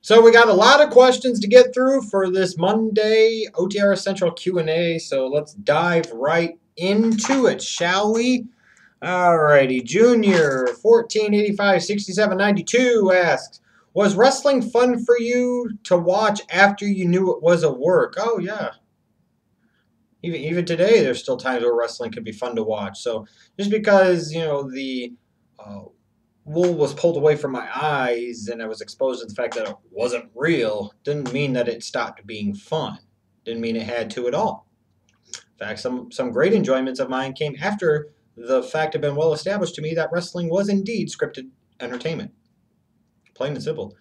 So we got a lot of questions to get through for this Monday OTRSCentral Q&A. So let's dive right into it, shall we? Alrighty, Junior 14856792 asks, was wrestling fun for you to watch after you knew it was a work? Oh yeah. Even today, there's still times where wrestling can be fun to watch. So just because the uh, wool was pulled away from my eyes and I was exposed to the fact that it wasn't real didn't mean that it stopped being fun. Didn't mean it had to at all. In fact, some great enjoyments of mine came after the fact had been well established to me that wrestling was indeed scripted entertainment. Plain and simple.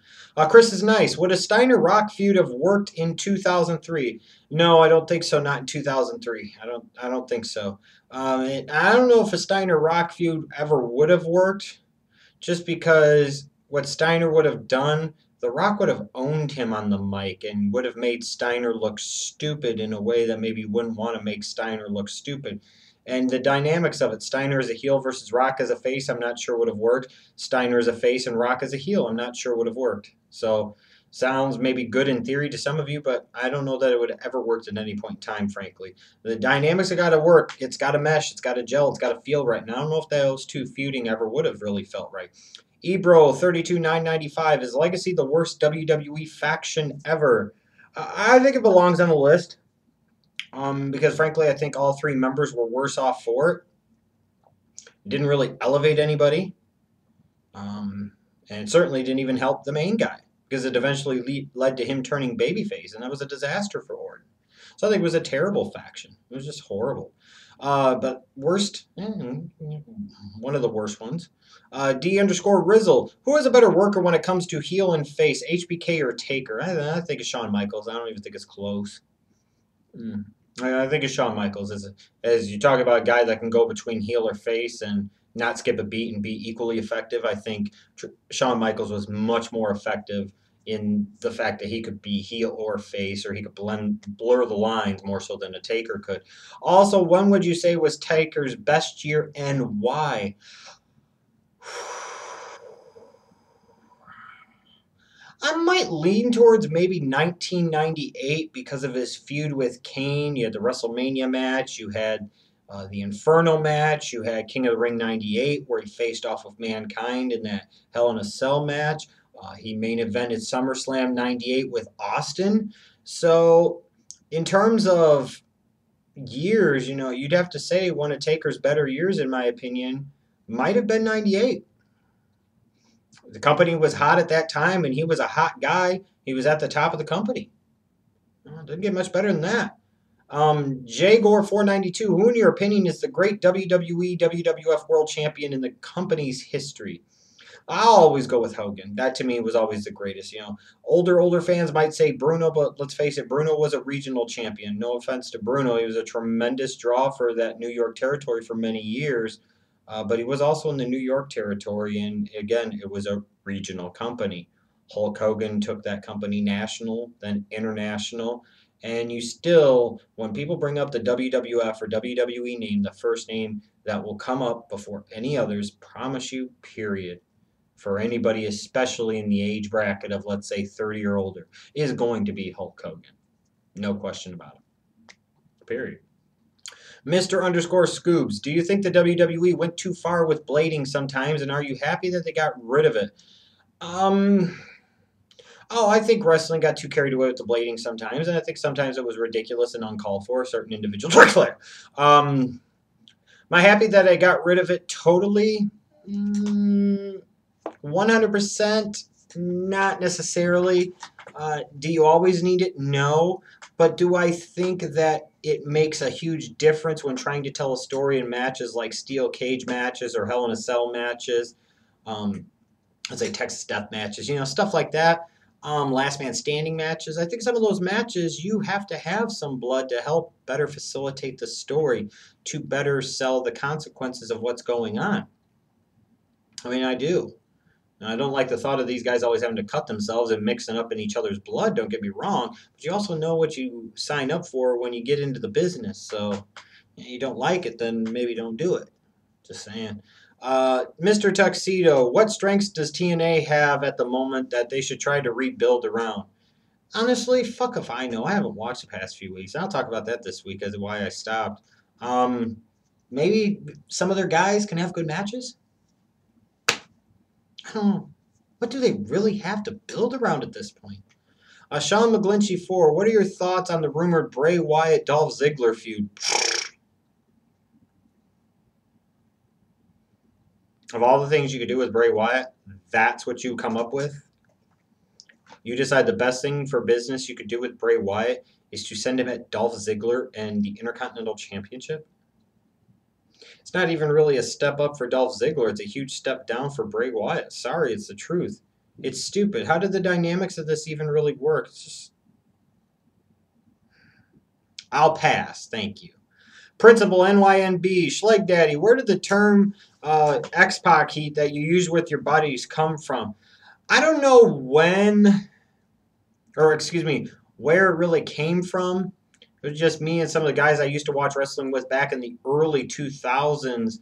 Chris is nice. Would a Steiner Rock feud have worked in 2003? No, I don't think so. Not in 2003. I don't think so. I don't know if a Steiner Rock feud ever would have worked, just because what Steiner would have done, The Rock would have owned him on the mic and would have made Steiner look stupid in a way that maybe wouldn't want to make Steiner look stupid. And the dynamics of it, Steiner as a heel versus Rock as a face, I'm not sure would have worked. Steiner as a face and Rock as a heel, I'm not sure would have worked. So sounds maybe good in theory to some of you, but I don't know that it would have ever worked at any point in time, frankly. The dynamics have got to work. It's got to mesh. It's got to gel. It's got to feel right. And I don't know if those two feuding ever would have really felt right. Ebro 32995, is Legacy the worst WWE faction ever? I think it belongs on the list. Because frankly, I think all three members were worse off for it. Didn't really elevate anybody. And it certainly didn't even help the main guy, because it eventually led to him turning babyface, and that was a disaster for Orton. So I think it was a terrible faction. It was just horrible. But worst, one of the worst ones. D_Rizzle, who is a better worker when it comes to heel and face, HBK or Taker? I think it's Shawn Michaels. I don't even think it's close. I think it's Shawn Michaels. As you talk about a guy that can go between heel or face and not skip a beat and be equally effective, I think Shawn Michaels was much more effective in the fact that he could be heel or face, or he could blur the lines more so than a Taker could. Also, when would you say was Taker's best year and why? I might lean towards maybe 1998 because of his feud with Kane. You had the WrestleMania match. You had the Inferno match. You had King of the Ring 98, where he faced off of Mankind in that Hell in a Cell match. He main evented SummerSlam 98 with Austin. So in terms of years, you'd have to say one of Taker's better years, in my opinion, might have been 98. The company was hot at that time, and he was a hot guy. He was at the top of the company. Didn't get much better than that. Jagore492, who in your opinion is the great WWE, WWF World Champion in the company's history? I'll always go with Hogan. That to me was always the greatest. Older fans might say Bruno, but let's face it, Bruno was a regional champion. No offense to Bruno. He was a tremendous draw for that New York territory for many years. But he was also in the New York territory, and again, it was a regional company. Hulk Hogan took that company national, then international, and you still, when people bring up the WWF or WWE name, the first name that will come up before any others, promise you, period, for anybody, especially in the age bracket of, let's say, 30 or older, is going to be Hulk Hogan. No question about it. Period. Mr_Scoobs, do you think the WWE went too far with blading sometimes, and are you happy that they got rid of it? I think wrestling got too carried away with the blading sometimes, and I think sometimes it was ridiculous and uncalled for, certain individuals. Ric Flair. Am I happy that I got rid of it totally? 100%, not necessarily. Do you always need it? No. But do I think that it makes a huge difference when trying to tell a story in matches like steel cage matches or Hell in a Cell matches, let's say Texas Death matches, stuff like that, last man standing matches? I think some of those matches you have to have some blood to help better facilitate the story, to better sell the consequences of what's going on. I mean, I do. And I don't like the thought of these guys always having to cut themselves and mixing up in each other's blood, don't get me wrong, but you also know what you sign up for when you get into the business. So you don't like it, then maybe don't do it. Just saying. Mr. Tuxedo, what strengths does TNA have at the moment that they should try to rebuild around? Honestly, fuck if I know. I haven't watched the past few weeks. I'll talk about that this week as to why I stopped. Um, Maybe some of their guys can have good matches. I don't know. What do they really have to build around at this point? Sean McGlinchey 4, what are your thoughts on the rumored Bray Wyatt Dolph Ziggler feud? Of all the things you could do with Bray Wyatt, that's what you come up with? You decide the best thing for business you could do with Bray Wyatt is to send him at Dolph Ziggler and the Intercontinental Championship? It's not even really a step up for Dolph Ziggler. It's a huge step down for Bray Wyatt. Sorry, it's the truth. It's stupid. How did the dynamics of this even really work? It's just... I'll pass. Thank you. Principal NYNB, Schleg Daddy, where did the term X-Pac heat that you use with your buddies come from? I don't know when, or excuse me, where it really came from. It was just me and some of the guys I used to watch wrestling with back in the early 2000s.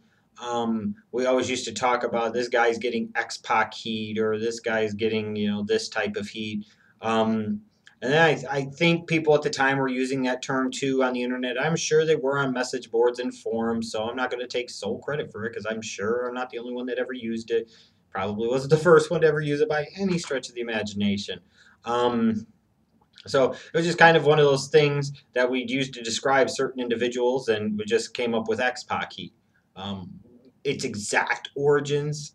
We always used to talk about this guy's getting X-Pac heat or this guy's getting, this type of heat. And then I think people at the time were using that term too on the internet. I'm sure they were on message boards and forums, so I'm not going to take sole credit for it because I'm sure I'm not the only one that ever used it. Probably wasn't the first one to ever use it by any stretch of the imagination. So it was just kind of one of those things that we'd use to describe certain individuals, and we just came up with X-Pac heat. Its exact origins,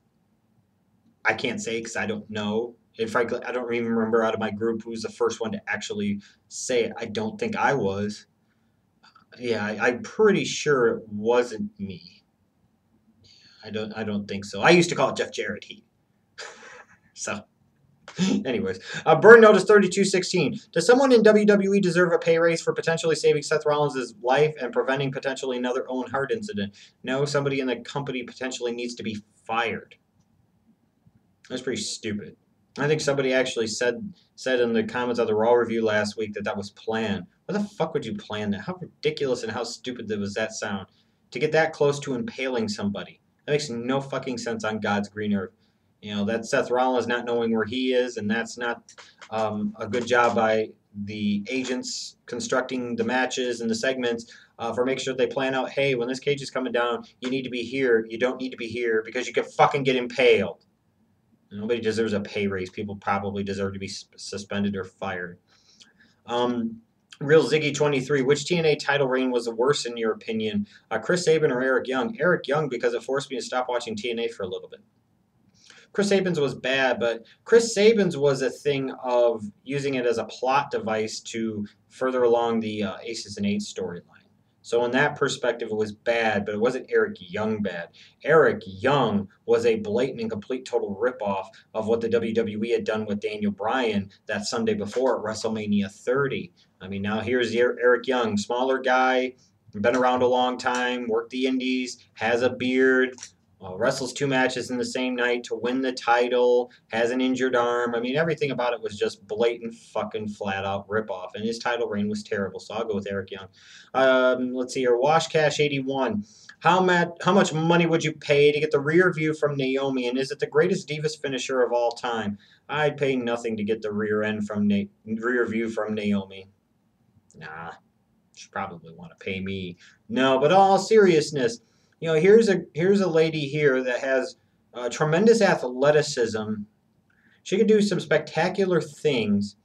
I can't say because I don't know. And frankly, I don't even remember out of my group who was the first one to actually say it. I don't think I was. Yeah, I'm pretty sure it wasn't me. I don't think so. I used to call it Jeff Jarrett heat. So, anyways, Burn Notice 3216. Does someone in WWE deserve a pay raise for potentially saving Seth Rollins' life and preventing potentially another Owen Hart incident? No, somebody in the company potentially needs to be fired. That's pretty stupid. I think somebody actually said in the comments of the Raw review last week that was planned. What the fuck would you plan that? How ridiculous and how stupid was that sound? To get that close to impaling somebody. That makes no fucking sense on God's green earth. That's Seth Rollins not knowing where he is, and that's not a good job by the agents constructing the matches and the segments for making sure they plan out, hey, when this cage is coming down, you need to be here. You don't need to be here because you could fucking get impaled. Nobody deserves a pay raise. People probably deserve to be suspended or fired. Real Ziggy 23. Which TNA title reign was the worst in your opinion? Chris Sabin or Eric Young? Eric Young, because it forced me to stop watching TNA for a little bit. Chris Sabin's was bad, but Chris Sabin's was a thing of using it as a plot device to further along the Aces and Eights storyline. So in that perspective, it was bad, but it wasn't Eric Young bad. Eric Young was a blatant and complete total ripoff of what the WWE had done with Daniel Bryan that Sunday before at WrestleMania 30. I mean, now here's Eric Young, smaller guy, been around a long time, worked the indies, has a beard, wrestles 2 matches in the same night to win the title, has an injured arm. I mean, everything about it was just blatant fucking flat out ripoff. And his title reign was terrible, so I'll go with Eric Young. Let's see here. Wash Cash 81. How much money would you pay to get the rear view from Naomi? And is it the greatest Divas finisher of all time? I'd pay nothing to get the rear view from Naomi. Nah, she'd probably want to pay me. No, but all seriousness, here's a lady here that has tremendous athleticism. She can do some spectacular things.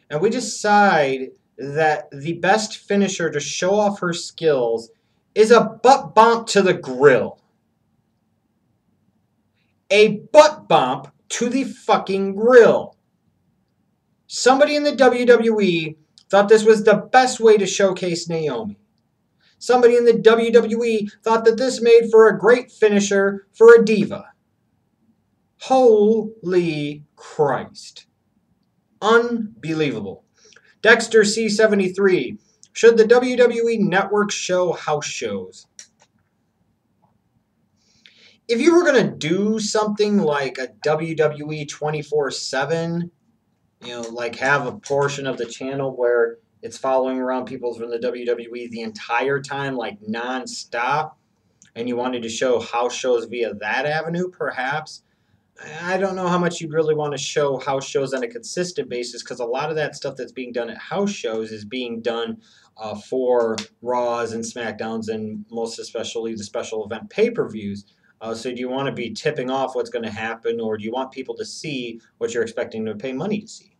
And we decide that the best finisher to show off her skills is a butt bump to the grill. A butt bump to the fucking grill. Somebody in the WWE thought this was the best way to showcase Naomi. Somebody in the WWE thought that this made for a great finisher for a diva. Holy Christ. Unbelievable. Dexter C73. Should the WWE Network show house shows? If you were going to do something like a WWE 24/7, like have a portion of the channel where it's following around people from the WWE the entire time, like non-stop, and you wanted to show house shows via that avenue, perhaps. I don't know how much you'd really want to show house shows on a consistent basis, because a lot of that stuff that's being done at house shows is being done for Raws and SmackDowns, and most especially the special event pay-per-views. So do you want to be tipping off what's going to happen, or do you want people to see what you're expecting to pay money to see?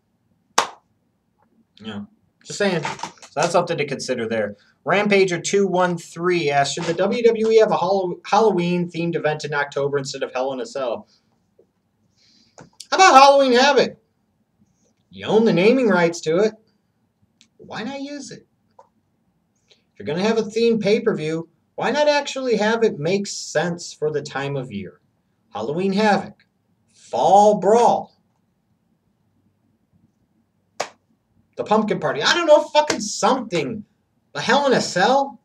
Just saying. So that's something to consider there. Rampager213 asks, should the WWE have a Halloween-themed event in October instead of Hell in a Cell? How about Halloween Havoc? You own the naming rights to it. Why not use it? If you're going to have a themed pay-per-view, why not actually have it make sense for the time of year? Halloween Havoc. Fall Brawl. The Pumpkin Party. I don't know, fucking something. The Hell in a Cell?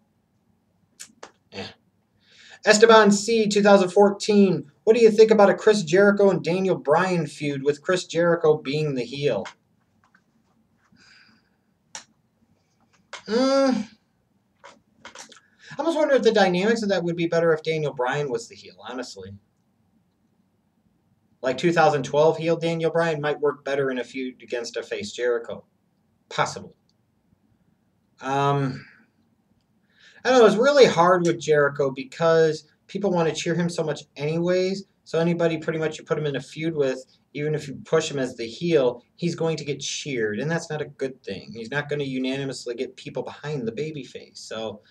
Esteban C. 2014. What do you think about a Chris Jericho and Daniel Bryan feud with Chris Jericho being the heel? I almost wonder if the dynamics of that would be better if Daniel Bryan was the heel, honestly. Like 2012 heel Daniel Bryan might work better in a feud against a face Jericho. Possible. I don't know, it's really hard with Jericho because people want to cheer him so much anyways. So anybody pretty much you put him in a feud with, even if you push him as the heel, he's going to get cheered. And that's not a good thing. He's not going to unanimously get people behind the babyface. So,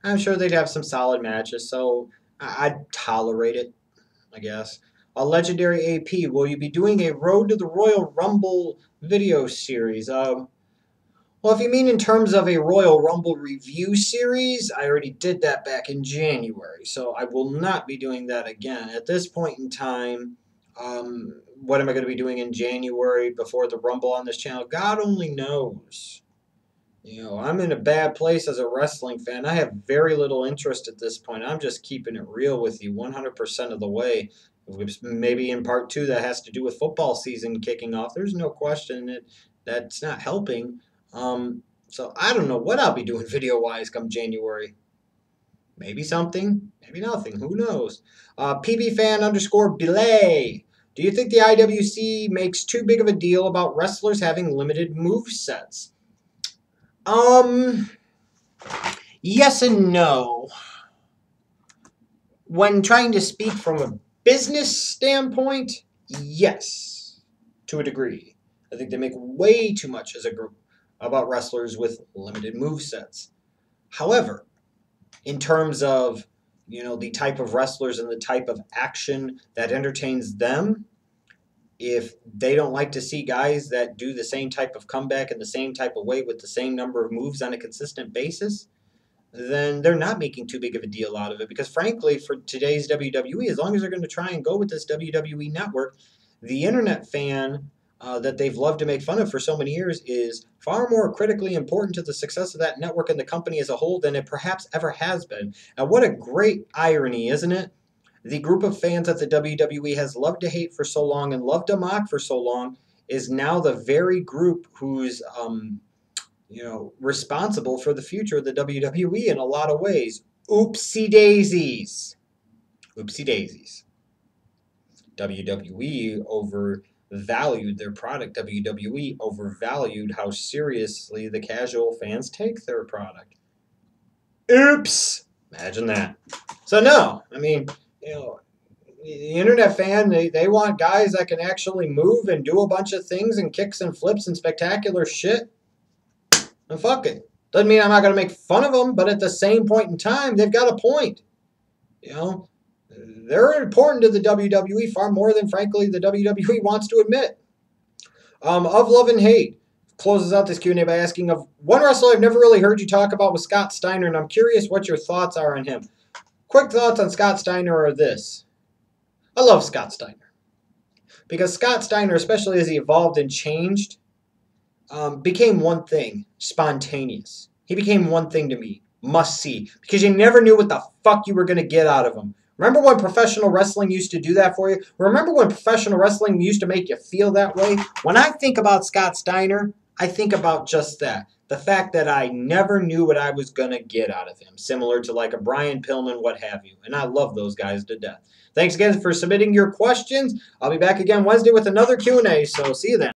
I'm sure they'd have some solid matches. So I'd tolerate it, I guess. A Legendary AP, will you be doing a Road to the Royal Rumble video series? Well, if you mean in terms of a Royal Rumble review series, I already did that back in January, so I will not be doing that again. At this point in time, what am I going to be doing in January before the Rumble on this channel? God only knows. I'm in a bad place as a wrestling fan. I have very little interest at this point. I'm just keeping it real with you 100% of the way. Maybe in part 2 that has to do with football season kicking off. There's no question that's not helping. So I don't know what I'll be doing video-wise come January. Maybe something, maybe nothing. Who knows? PBFan_Belay. Do you think the IWC makes too big of a deal about wrestlers having limited move sets? Yes and no. When trying to speak from a business standpoint, yes, to a degree. I think they make way too much as a group about wrestlers with limited movesets. However, in terms of, the type of wrestlers and the type of action that entertains them, if they don't like to see guys that do the same type of comeback in the same type of way with the same number of moves on a consistent basis, then they're not making too big of a deal out of it. Because frankly, for today's WWE, as long as they're going to try and go with this WWE network, the internet fan that they've loved to make fun of for so many years is far more critically important to the success of that network and the company as a whole than it perhaps ever has been. And what a great irony, isn't it? The group of fans that the WWE has loved to hate for so long and loved to mock for so long is now the very group who's responsible for the future of the WWE in a lot of ways. Oopsie daisies. Oopsie daisies. WWE overvalued their product. WWE overvalued how seriously the casual fans take their product. Oops! Imagine that. So no, the internet fan, they want guys that can actually move and do a bunch of things and kicks and flips and spectacular shit. And fuck it. Doesn't mean I'm not going to make fun of them, but at the same point in time, they've got a point. They're important to the WWE far more than, frankly, the WWE wants to admit. Of Love and Hate closes out this Q&A by asking, of one wrestler I've never really heard you talk about was Scott Steiner, and I'm curious what your thoughts are on him. Quick thoughts on Scott Steiner are this. I love Scott Steiner. Because Scott Steiner, especially as he evolved and changed, became one thing, spontaneous. He became one thing to me, must see, because you never knew what the fuck you were going to get out of him. Remember when professional wrestling used to do that for you? Remember when professional wrestling used to make you feel that way? When I think about Scott Steiner, I think about just that. the fact that I never knew what I was going to get out of him, similar to like a Brian Pillman, what have you. And I love those guys to death. Thanks again for submitting your questions. I'll be back again Wednesday with another Q&A, so see you then.